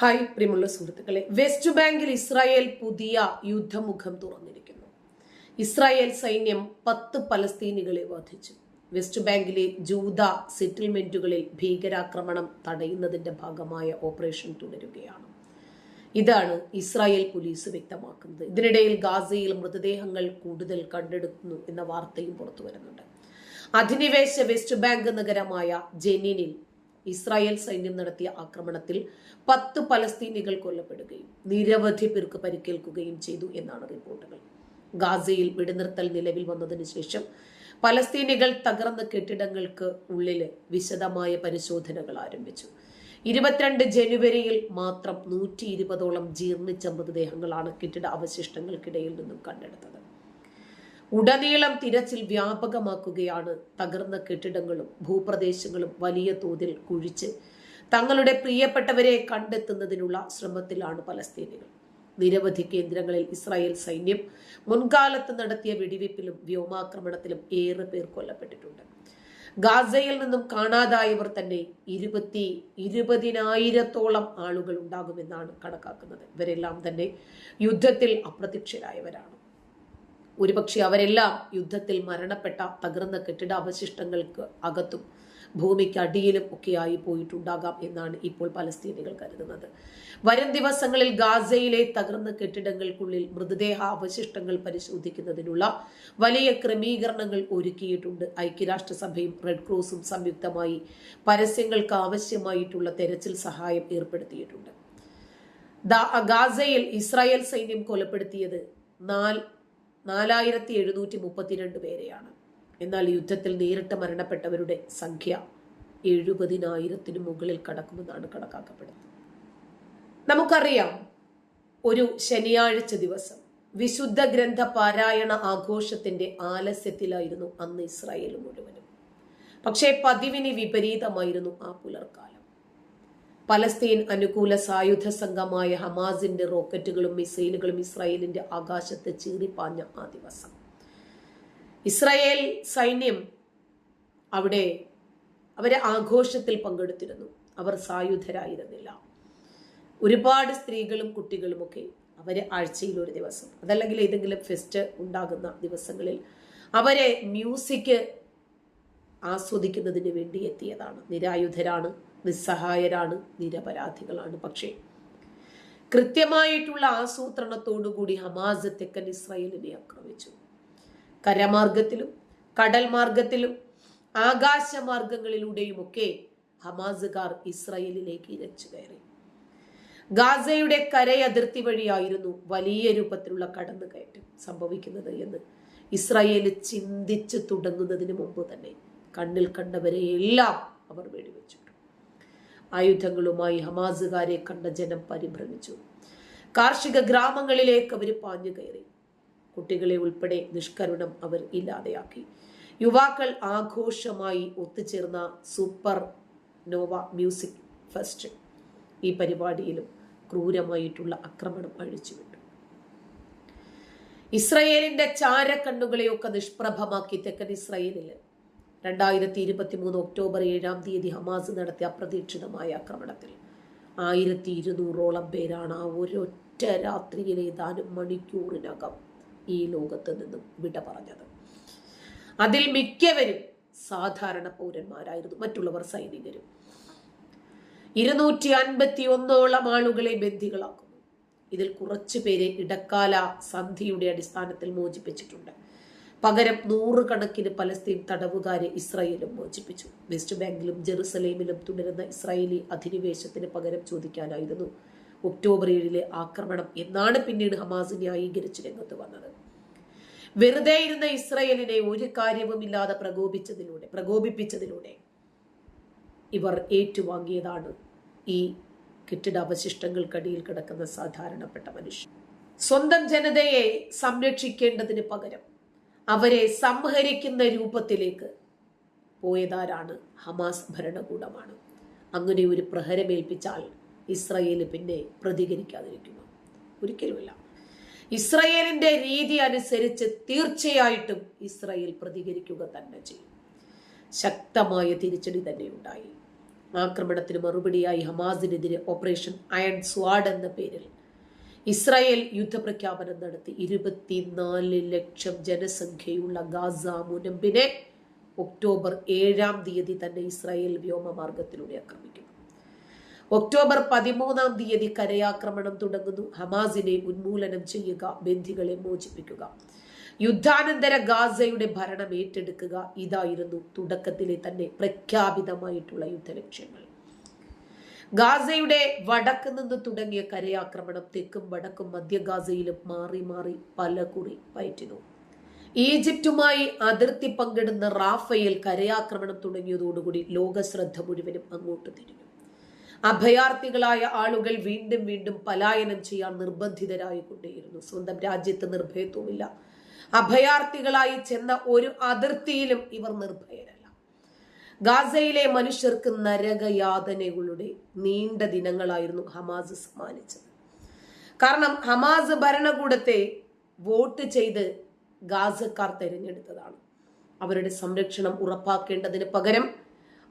Hi പ്രിയമുള്ള സുഹൃത്തുക്കളെ, west ബാങ്കിൽ ഇസ്രായേൽ പുതിയ യുദ്ധമുഖം തുറന്നിരിക്കുന്നു. ഇസ്രായേൽ സൈന്യം 10 പലസ്തീനികളെ വധിച്ചു. വെസ്റ്റ് ബാങ്കിലെ ജൂത സെറ്റിൽമെന്റുകളിൽ ഭീകരാക്രമണം തടയുന്നതിന്റെ ഭാഗമായ ഓപ്പറേഷൻ തുടരുകയാണ്. ഇതാണ് ഇസ്രായേൽ പോലീസ് വ്യക്തമാക്കുന്നത്. ഇതിനിടയിൽ ഗാസയിൽ മൃതദേഹങ്ങൾ കൂടുതൽ കണ്ടെടുക്കുന്നു എന്ന വാർത്തയും പുറത്തു വരുന്നുണ്ട്. അധിനിവേശ വെസ്റ്റ് ബാങ്ക് നഗരമായ ജെനിനിൽ ഇസ്രായേൽ സൈന്യം നടത്തിയ ആക്രമണത്തിൽ 10 പലസ്തീനികൾ കൊല്ലപ്പെടുകയും നിരവധി പേർക്ക് പരിക്കേൽക്കുകയും ചെയ്തു എന്നാണ് റിപ്പോർട്ടുകൾ. ഗാസയിൽ വെടിനിർത്തൽ നിലവിൽ വന്നതിന് ശേഷം പലസ്തീനികൾ തകർന്ന കെട്ടിടങ്ങൾക്ക് ഉള്ളിൽ വിശദമായ പരിശോധനകൾ ആരംഭിച്ചു. 22 ജനുവരിയിൽ മാത്രം 120ഓളം ജീർണിച്ച മൃതദേഹങ്ങളാണ് കെട്ടിട അവശിഷ്ടങ്ങൾക്കിടയിൽ നിന്നും കണ്ടെടുത്തത്. ഉടനീളം തിരച്ചിൽ വ്യാപകമാക്കുകയാണ്. തകർന്ന കെട്ടിടങ്ങളും ഭൂപ്രദേശങ്ങളും വലിയ തോതിൽ കുഴിച്ച് തങ്ങളുടെ പ്രിയപ്പെട്ടവരെ കണ്ടെത്തുന്നതിനുള്ള ശ്രമത്തിലാണ് പലസ്തീനികൾ. നിരവധി കേന്ദ്രങ്ങളിൽ ഇസ്രായേൽ സൈന്യം മുൻകാലത്ത് നടത്തിയ വെടിവെപ്പിലും വ്യോമാക്രമണത്തിലും ഏറെ പേർ കൊല്ലപ്പെട്ടിട്ടുണ്ട്. ഗാസയിൽ നിന്നും കാണാതായവർ തന്നെ 20,000-ഓളം ആളുകൾ ഉണ്ടാകുമെന്നാണ് കണക്കാക്കുന്നത്. ഇവരെല്ലാം തന്നെ യുദ്ധത്തിൽ അപ്രത്യക്ഷരായവരാണ്. ഒരുപക്ഷെ അവരെല്ലാം യുദ്ധത്തിൽ മരണപ്പെട്ട തകർന്ന കെട്ടിട അവശിഷ്ടങ്ങൾക്ക് അകത്തും ഭൂമിക്ക് അടിയിലും ഒക്കെയായി പോയിട്ടുണ്ടാകാം എന്നാണ് ഇപ്പോൾ പലസ്തീനികൾ കരുതുന്നത്. വരും ദിവസങ്ങളിൽ ഗാസയിലെ തകർന്ന കെട്ടിടങ്ങൾക്കുള്ളിൽ മൃതദേഹ അവശിഷ്ടങ്ങൾ പരിശോധിക്കുന്നതിനുള്ള വലിയ ക്രമീകരണങ്ങൾ ഒരുക്കിയിട്ടുണ്ട്. ഐക്യരാഷ്ട്രസഭയും റെഡ് ക്രോസും സംയുക്തമായി പരസ്യങ്ങൾക്ക് ആവശ്യമായിട്ടുള്ള തെരച്ചിൽ സഹായം ഏർപ്പെടുത്തിയിട്ടുണ്ട്. ഗാസയിൽ ഇസ്രായേൽ സൈന്യം കൊലപ്പെടുത്തിയത് 4732 പേരെയാണ്. എന്നാൽ യുദ്ധത്തിൽ നേരിട്ട് മരണപ്പെട്ടവരുടെ സംഖ്യ 70,000-ന് മുകളിൽ കടക്കുമെന്നാണ് കണക്കാക്കപ്പെടുന്നത്. നമുക്കറിയാം, ഒരു ശനിയാഴ്ച ദിവസം വിശുദ്ധ ഗ്രന്ഥ പാരായണ ആഘോഷത്തിന്റെ ആലസ്യത്തിലായിരുന്നു അന്ന് ഇസ്രായേൽ മുഴുവനും. പക്ഷേ പതിവിന് വിപരീതമായിരുന്നു ആ പുലർക്കാലം. പലസ്തീൻ അനുകൂല സായുധ സംഘമായ ഹമാസിന്റെ റോക്കറ്റുകളും മിസൈലുകളും ഇസ്രായേലിന്റെ ആകാശത്ത് ചീറിപ്പാഞ്ഞ ആ ദിവസം ഇസ്രായേൽ സൈന്യം അവരെ ആഘോഷത്തിൽ പങ്കെടുത്തിരുന്നു. അവർ സായുധരായിരുന്നില്ല. ഒരുപാട് സ്ത്രീകളും കുട്ടികളുമൊക്കെ അവരെ ആഴ്ചയിൽ ഒരു ദിവസം, അതല്ലെങ്കിൽ ഏതെങ്കിലും ഫെസ്റ്റ് ഉണ്ടാകുന്ന ദിവസങ്ങളിൽ അവരെ മ്യൂസിക് ആസ്വദിക്കുന്നതിന് വേണ്ടി എത്തിയതാണ്. നിരായുധരാണ്, നിസ്സഹായരാണ്, നിരപരാധികളാണ്. പക്ഷേ കൃത്യമായിട്ടുള്ള ആസൂത്രണത്തോടുകൂടി ഹമാസ് തെക്കൻ ഇസ്രായേലിനെ ആക്രമിച്ചു. കരമാർഗത്തിലും കടൽ മാർഗത്തിലും ആകാശമാർഗങ്ങളിലൂടെയുമൊക്കെ ഹമാസുകാർ ഇസ്രായേലിലേക്ക് ഇരച്ചു കയറി. ഗാസയുടെ കരയതിർത്തി വഴിയായിരുന്നു വലിയ രൂപത്തിലുള്ള കടന്നുകയറ്റം സംഭവിക്കുന്നത് എന്ന് ഇസ്രായേൽ ചിന്തിച്ചു തുടങ്ങുന്നതിന് മുമ്പ് തന്നെ കണ്ണിൽ കണ്ടവരെ എല്ലാം അവർ വെടിവെച്ചിട്ടു. ആയുധങ്ങളുമായി ഹമാസുകാരെ കണ്ട ജനം പരിഭ്രമിച്ചു. കാർഷിക ഗ്രാമങ്ങളിലേക്ക് അവർ പാഞ്ഞു കയറി. കുട്ടികളെ ഉൾപ്പെടെ നിഷ്കരുണം അവർ ഇല്ലാതെയാക്കി. യുവാക്കൾ ആഘോഷമായി ഒത്തുചേർന്ന സൂപ്പർ നോവ മ്യൂസിക് ഫെസ്റ്റ് ഈ പരിപാടിയിലും ക്രൂരമായിട്ടുള്ള ആക്രമണം അഴിച്ചുവിട്ടു. ഇസ്രായേലിന്റെ ചാരക്കണ്ണുകളെയൊക്കെ നിഷ്പ്രഭമാക്കി തെക്കൻ ഇസ്രായേലിൽ 2023 ഒക്ടോബർ 7 ഹമാസ് നടത്തിയ അപ്രതീക്ഷിതമായ ആക്രമണത്തിൽ 1200ഓളം പേരാണ് ആ ഒരൊറ്റ രാത്രിയിലെ ഏതാനും മണിക്കൂറിനകം ഈ ലോകത്ത് നിന്നും വിട പറഞ്ഞത്. അതിൽ മിക്കവരും സാധാരണ പൗരന്മാരായിരുന്നു, മറ്റുള്ളവർ സൈനികരും. 251ഓളം ആളുകളെ ബന്ദികളാക്കുന്നു. ഇതിൽ കുറച്ചു പേരെ ഇടക്കാല സന്ധിയുടെ അടിസ്ഥാനത്തിൽ മോചിപ്പിച്ചിട്ടുണ്ട്. പകരം 100 കണക്കിന് പലസ്തീൻ തടവുകാരെ ഇസ്രായേലും മോചിപ്പിച്ചു. വെസ്റ്റ് ബാങ്കിലും ജെറുസലേമിലും തുടരുന്ന ഇസ്രായേലി അധിനിവേശത്തിന് പകരം ചോദിക്കാനായിരുന്നു ഒക്ടോബർ 7 ആക്രമണം എന്നാണ് പിന്നീട് ഹമാസ് ന്യായീകരിച്ച് രംഗത്ത് വന്നത്. വെറുതെ ഇരുന്ന ഇസ്രായേലിനെ ഒരു കാര്യവുമില്ലാതെ പ്രകോപിപ്പിച്ചതിലൂടെ ഇവർ ഏറ്റുവാങ്ങിയതാണ് ഈ കെട്ടിട അവശിഷ്ടങ്ങൾക്കടിയിൽ കിടക്കുന്ന സാധാരണപ്പെട്ട മനുഷ്യർ. സ്വന്തം ജനതയെ സംരക്ഷിക്കേണ്ടതിന് പകരം അവരെ സംഹരിക്കുന്ന രൂപത്തിലേക്ക് പോയതാരാണ്? ഹമാസ് ഭരണകൂടമാണ്. അങ്ങനെ ഒരു പ്രഹരമേൽപ്പിച്ചാൽ ഇസ്രായേൽ പിന്നെ പ്രതികരിക്കാതിരിക്കുമോ? ഒരിക്കലുമില്ല. ഇസ്രായേലിന്റെ രീതി അനുസരിച്ച് തീർച്ചയായിട്ടും ഇസ്രായേൽ പ്രതികരിക്കുക തന്നെ ചെയ്യും. ശക്തമായ തിരിച്ചടി തന്നെ ഉണ്ടായി. ആക്രമണത്തിന് മറുപടിയായി ഹമാസിനെതിരെ ഓപ്പറേഷൻ അയൺ സ്വാഡ് എന്ന പേരിൽ ഇസ്രായേൽ യുദ്ധപ്രഖ്യാപനം നടത്തി. 24 ലക്ഷം ജനസംഖ്യയുള്ള ഗാസ മുനമ്പിനെ ഒക്ടോബർ 7 തന്നെ ഇസ്രായേൽ വ്യോമമാർഗത്തിലൂടെ ആക്രമിക്കുന്നു. ഒക്ടോബർ 13 കരയാക്രമണം തുടങ്ങുന്നു. ഹമാസിനെ ഉന്മൂലനം ചെയ്യുക, ബന്ദികളെ മോചിപ്പിക്കുക, യുദ്ധാനന്തര ഗാസയുടെ ഭരണം ഏറ്റെടുക്കുക. ഇതായിരുന്നു തുടക്കത്തിലെ തന്നെ പ്രഖ്യാപിതമായിട്ടുള്ള യുദ്ധലക്ഷ്യങ്ങൾ. ഗാസയുടെ വടക്ക് നിന്ന് തുടങ്ങിയ കരയാക്രമണം തെക്കും വടക്കും മധ്യ ഗാസയിലും മാറി മാറി പലകുറി പയറ്റുന്നു. ഈജിപ്തുമായി അതിർത്തി പങ്കിടുന്ന റാഫയിൽ കരയാക്രമണം തുടങ്ങിയതോടുകൂടി ലോക ശ്രദ്ധ മുഴുവനും അങ്ങോട്ട് തിരിഞ്ഞു. അഭയാർത്ഥികളായ ആളുകൾ വീണ്ടും വീണ്ടും പലായനം ചെയ്യാൻ നിർബന്ധിതരായിക്കൊണ്ടേയിരുന്നു. സ്വന്തം രാജ്യത്ത് നിർഭയത്വമില്ല. അഭയാർത്ഥികളായി ചെന്ന ഒരു അതിർത്തിയിലും ഇവർ നിർഭയരല്ല. ഗാസയിലെ മനുഷ്യർക്ക് നരകയാതനകളുടെ നീണ്ട ദിനങ്ങളായിരുന്നു ഹമാസ് സമ്മാനിച്ചത്. കാരണം ഹമാസ് ഭരണകൂടത്തെ വോട്ട് ചെയ്ത് ഗാസക്കാർ തെരഞ്ഞെടുത്തതാണ്. അവരുടെ സംരക്ഷണം ഉറപ്പാക്കേണ്ടതിന് പകരം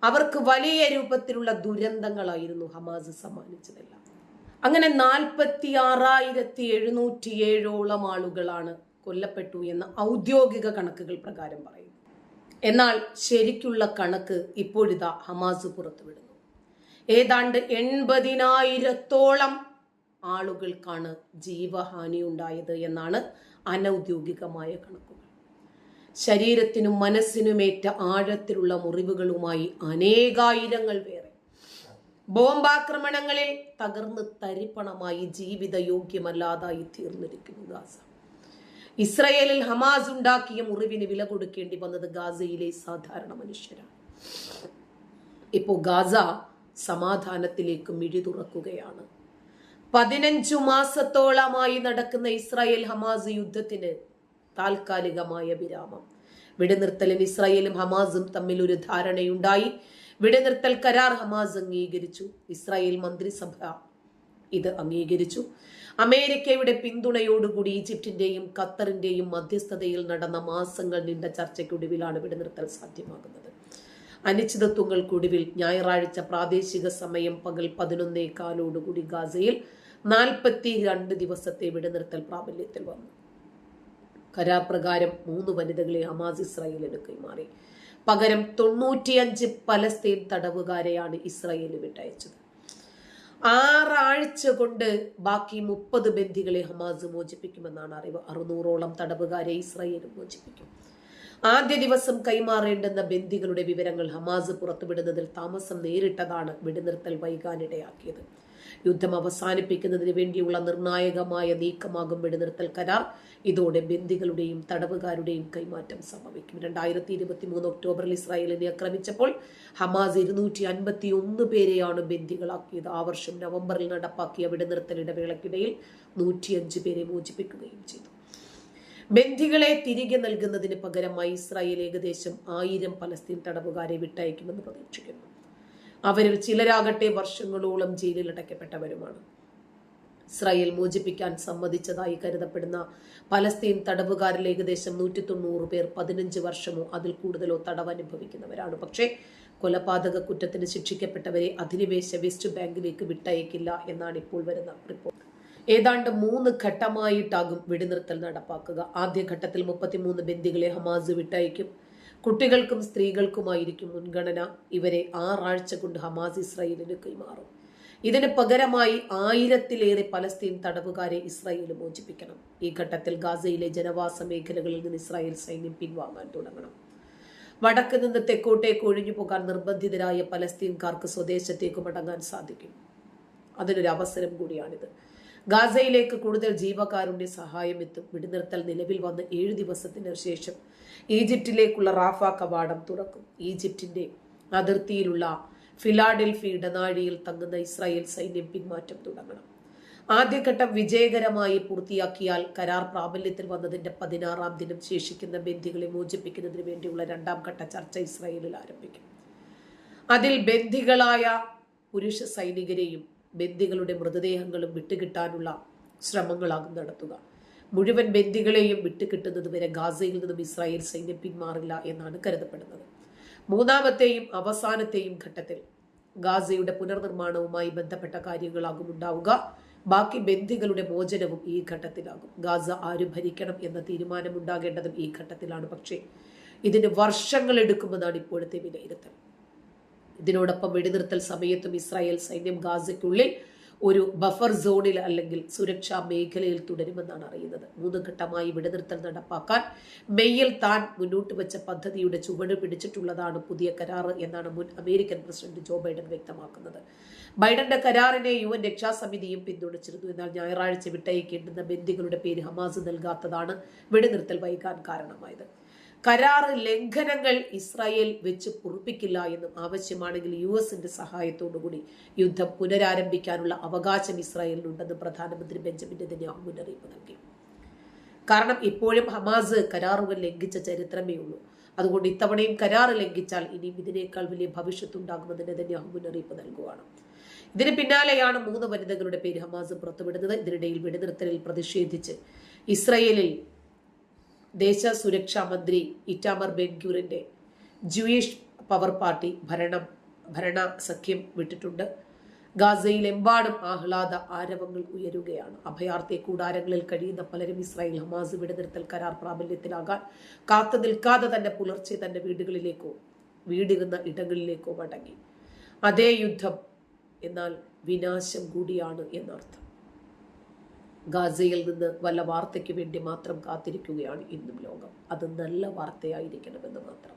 അവർക്ക് വലിയ രൂപത്തിലുള്ള ദുരന്തങ്ങളായിരുന്നു ഹമാസ് സമ്മാനിച്ചതെല്ലാം. അങ്ങനെ 46,707 ആളുകളാണ് കൊല്ലപ്പെട്ടു എന്ന് ഔദ്യോഗിക കണക്കുകൾ പ്രകാരം പറയുന്നു. എന്നാൽ ശരിക്കുള്ള കണക്ക് ഇപ്പോഴിതാ ഹമാസ് പുറത്തുവിടുന്നു. ഏതാണ്ട് 80,000 ആളുകൾക്കാണ് ജീവഹാനി ഉണ്ടായത് എന്നാണ് അനൗദ്യോഗികമായ കണക്കുകൾ. ശരീരത്തിനും മനസ്സിനുമേറ്റ ആഴത്തിലുള്ള മുറിവുകളുമായി അനേകായിരങ്ങൾ വേറെ. ബോംബാക്രമണങ്ങളിൽ തകർന്ന് തരിപ്പണമായി ജീവിതയോഗ്യമല്ലാതായി തീർന്നിരിക്കുന്നു ഗാസ. ഇസ്രയേലിൽ ഹമാസ് ഉണ്ടാക്കിയ മുറിവിന് വില കൊടുക്കേണ്ടി വന്നത് ഗാസയിലെ സാധാരണ മനുഷ്യരാണ്. ഇപ്പോ ഗാസ സമാധാനത്തിലേക്ക് മിഴി തുറക്കുകയാണ്. 15 മാസത്തോളമായി നടക്കുന്ന ഇസ്രായേൽ ഹമാസ് യുദ്ധത്തിന് താൽക്കാലികമായ വിരാമം. വെടിനിർത്തലിന് ഇസ്രായേലും ഹമാസും തമ്മിൽ ഒരു ധാരണയുണ്ടായി. വെടിനിർത്തൽ കരാർ ഹമാസ് അംഗീകരിച്ചു. ഇസ്രായേൽ മന്ത്രിസഭ ഇത് അംഗീകരിച്ചു. അമേരിക്കയുടെ പിന്തുണയോടുകൂടി ഈജിപ്തിന്റെയും ഖത്തറിന്റെയും മധ്യസ്ഥതയിൽ നടന്ന മാസങ്ങൾ നീണ്ട ചർച്ചയ്ക്കൊടുവിലാണ് വെടിനിർത്തൽ സാധ്യമാകുന്നത്. അനിശ്ചിതത്വങ്ങൾക്കൊടുവിൽ ഞായറാഴ്ച പ്രാദേശിക സമയം പകൽ 11:15 ഗാസയിൽ 42 ദിവസത്തെ വെടിനിർത്തൽ പ്രാബല്യത്തിൽ വന്നു. കരാർ പ്രകാരം 3 വനിതകളെ ഹമാസ് ഇസ്രായേലിന് കൈമാറി. പകരം 95 പലസ്തീൻ തടവുകാരെയാണ് ഇസ്രായേൽ വിട്ടയച്ചത്. 6 ആഴ്ച കൊണ്ട് ബാക്കി 30 ബന്ദികളെ ഹമാസ് മോചിപ്പിക്കുമെന്നാണ് അറിവ്. 600ഓളം തടവുകാരെ ഇസ്രായേൽ മോചിപ്പിക്കും. ആദ്യ ദിവസം കൈമാറേണ്ടുന്ന ബന്ദികളുടെ വിവരങ്ങൾ ഹമാസ് പുറത്തുവിടുന്നതിൽ താമസം നേരിട്ടതാണ് വെടിനിർത്തൽ വൈകാനിടയാക്കിയത്. യുദ്ധം അവസാനിപ്പിക്കുന്നതിന് വേണ്ടിയുള്ള നിർണായകമായ നീക്കമാകും വെടിനിർത്തൽ കരാർ. ഇതോടെ ബന്ദികളുടെയും തടവുകാരുടെയും കൈമാറ്റം സംഭവിക്കും. 2023 ഒക്ടോബറിൽ ഇസ്രായേലിനെ ആക്രമിച്ചപ്പോൾ ഹമാസ് 251 പേരെയാണ് ബന്ദികളാക്കിയത്. ആ വർഷം നവംബറിൽ നടപ്പാക്കിയ വെടിനിർത്തൽ ഇടവേളക്കിടയിൽ 105 പേരെ മോചിപ്പിക്കുകയും ചെയ്തു. ബന്ദികളെ തിരികെ നൽകുന്നതിന് പകരമായി ഇസ്രായേൽ ഏകദേശം 1000 പലസ്തീൻ തടവുകാരെ വിട്ടയക്കുമെന്ന് പ്രതീക്ഷിക്കുന്നു. അവരിൽ ചിലരാകട്ടെ വർഷങ്ങളോളം ജയിലിൽ അടയ്ക്കപ്പെട്ടവരുമാണ്. ഇസ്രായേൽ മോചിപ്പിക്കാൻ സമ്മതിച്ചതായി കരുതപ്പെടുന്ന പലസ്തീൻ തടവുകാരിൽ ഏകദേശം 190 പേർ 15 വർഷമോ അതിൽ കൂടുതലോ തടവ് അനുഭവിക്കുന്നവരാണ്. പക്ഷേ കൊലപാതക കുറ്റത്തിന് ശിക്ഷിക്കപ്പെട്ടവരെ അധിനിവേശ വെസ്റ്റ് ബാങ്കിലേക്ക് വിട്ടയക്കില്ല എന്നാണ് ഇപ്പോൾ വരുന്ന റിപ്പോർട്ട്. ഏതാണ്ട് 3 ഘട്ടമായിട്ടാകും വെടിനിർത്തൽ നടപ്പാക്കുക. ആദ്യ ഘട്ടത്തിൽ 33 ബന്ദികളെ ഹമാസ് വിട്ടയക്കും. കുട്ടികൾക്കും സ്ത്രീകൾക്കുമായിരിക്കും മുൻഗണന. ഇവരെ 6 ആഴ്ച കൊണ്ട് ഹമാസ് ഇസ്രായേലിന് കൈമാറും. ഇതിന് പകരമായി 1000-ലേറെ പലസ്തീൻ തടവുകാരെ ഇസ്രായേൽ മോചിപ്പിക്കണം. ഈ ഘട്ടത്തിൽ ഗാസയിലെ ജനവാസ മേഖലകളിൽ നിന്ന് ഇസ്രായേൽ സൈന്യം പിൻവാങ്ങാൻ തുടങ്ങണം. വടക്ക് നിന്ന് തെക്കോട്ടേക്ക് ഒഴിഞ്ഞു പോകാൻ നിർബന്ധിതരായ പലസ്തീൻകാർക്ക് സ്വദേശത്തേക്ക് മടങ്ങാൻ സാധിക്കും. അതിനൊരു അവസരം കൂടിയാണിത്. ഗാസയിലേക്ക് കൂടുതൽ ജീവകാരുണ്യ സഹായം എത്തും. വെടിനിർത്തൽ നിലവിൽ വന്ന് 7 ദിവസത്തിന് ശേഷം ഈജിപ്തിലേക്കുള്ള റാഫ കവാടം തുറക്കും. ഈജിപ്തിന്റെ അതിർത്തിയിലുള്ള ഫിലാഡൽഫി ഇടനാഴിയിൽ തങ്ങുന്ന ഇസ്രായേൽ സൈന്യം പിന്മാറ്റം തുടങ്ങണം. ആദ്യഘട്ടം വിജയകരമായി പൂർത്തിയാക്കിയാൽ കരാർ പ്രാബല്യത്തിൽ വന്നതിന്റെ 16-ാം ദിനം ശേഷിക്കുന്ന ബന്ദികളെ മോചിപ്പിക്കുന്നതിന് വേണ്ടിയുള്ള 2ാം ഘട്ട ചർച്ച ഇസ്രായേലിൽ ആരംഭിക്കും. അതിൽ ബന്ദികളായ പുരുഷ സൈനികരെയും ബന്ദികളുടെ മൃതദേഹങ്ങളും വിട്ടുകിട്ടാനുള്ള ശ്രമങ്ങളാകും നടത്തുക. മുഴുവൻ ബന്ദികളെയും വിട്ടുകിട്ടുന്നത് വരെ ഗാസയിൽ നിന്നും ഇസ്രായേൽ സൈന്യം പിന്മാറില്ല എന്നാണ് കരുതപ്പെടുന്നത്. 3ാമത്തെയും അവസാനത്തെയും ഘട്ടത്തിൽ ഗാസയുടെ പുനർനിർമ്മാണവുമായി ബന്ധപ്പെട്ട കാര്യങ്ങളാകും ഉണ്ടാവുക. ബാക്കി ബന്ദികളുടെ മോചനവും ഈ ഘട്ടത്തിലാകും. ഗാസ ആര് ഭരിക്കണം എന്ന തീരുമാനമുണ്ടാകേണ്ടതും ഈ ഘട്ടത്തിലാണ്. പക്ഷേ ഇതിന് വർഷങ്ങൾ എടുക്കുമെന്നാണ് ഇപ്പോഴത്തെ വിലയിരുത്തൽ. ഇതിനോടൊപ്പം വെടിനിർത്തൽ സമയത്തും ഇസ്രായേൽ സൈന്യം ഗാസയ്ക്കുള്ളിൽ ഒരു ബഫർ സോണിൽ അല്ലെങ്കിൽ സുരക്ഷാ മേഖലയിൽ തുടരുമെന്നാണ് അറിയുന്നത്. 3 ഘട്ടമായി വെടിനിർത്തൽ നടപ്പാക്കാൻ മെയ്യിൽ താൻ മുന്നോട്ട് വെച്ച പദ്ധതിയുടെ ചുവട് പിടിച്ചിട്ടുള്ളതാണ് പുതിയ കരാറ് എന്നാണ് മുൻ അമേരിക്കൻ പ്രസിഡന്റ് ജോ ബൈഡൻ വ്യക്തമാക്കുന്നത്. ബൈഡന്റെ കരാറിനെ UN രക്ഷാസമിതിയും പിന്തുണച്ചിരുന്നു. എന്നാൽ ഞായറാഴ്ച വിട്ടയക്കേണ്ടുന്ന ബന്ദികളുടെ പേര് ഹമാസ് നൽകാത്തതാണ് വെടിനിർത്തൽ വൈകാൻ കാരണമായത്. കരാറ് ലംഘനങ്ങൾ ഇസ്രായേൽ വെച്ച് പൊറുപ്പിക്കില്ല എന്നും ആവശ്യമാണെങ്കിൽ US സഹായത്തോടുകൂടി യുദ്ധം പുനരാരംഭിക്കാനുള്ള അവകാശം ഇസ്രായേലിനുണ്ടെന്ന് പ്രധാനമന്ത്രി ബെഞ്ചമിൻ നെതന്യാഹു മുന്നറിയിപ്പ് നൽകി. കാരണം ഇപ്പോഴും ഹമാസ് കരാറുകൾ ലംഘിച്ച ചരിത്രമേ ഉള്ളൂ. അതുകൊണ്ട് ഇത്തവണയും കരാറ് ലംഘിച്ചാൽ ഇനിയും ഇതിനേക്കാൾ വലിയ ഭവിഷ്യത്തുണ്ടാകുമെന്ന് നെതന്യാഹു മുന്നറിയിപ്പ് നൽകുകയാണ്. ഇതിന് പിന്നാലെയാണ് 3 വനിതകളുടെ പേര് ഹമാസ് പുറത്തുവിടുന്നത്. ഇതിനിടയിൽ വെടിനിർത്തലിൽ പ്രതിഷേധിച്ച് ഇസ്രായേലിൽ ദേശ സുരക്ഷാ മന്ത്രി ഇറ്റാമർ ബെൻഗ്യൂറിന്റെ ജൂയിഷ് പവർ പാർട്ടി ഭരണ സഖ്യം വിട്ടിട്ടുണ്ട്. ഗാസയിലെമ്പാടും ആഹ്ലാദ ആരവങ്ങൾ ഉയരുകയാണ്. അഭയാർത്ഥി കൂടാരങ്ങളിൽ കഴിയുന്ന പലരും ഇസ്രായേൽ ഹമാസ് വെടിനിർത്തൽ കരാർ പ്രാബല്യത്തിലാകാൻ കാത്തു നിൽക്കാതെ തന്നെ പുലർച്ചെ തന്റെ വീടിരുന്ന ഇടങ്ങളിലേക്കോ മടങ്ങി. അതേ യുദ്ധം, എന്നാൽ വിനാശം കൂടിയാണ് എന്നർത്ഥം. ഗാസയിൽ നിന്ന് വല്ല വാർത്തയ്ക്ക് വേണ്ടി മാത്രം കാത്തിരിക്കുകയാണ് ഇന്നും ലോകം. അത് നല്ല വാർത്തയായിരിക്കണമെന്ന് മാത്രം.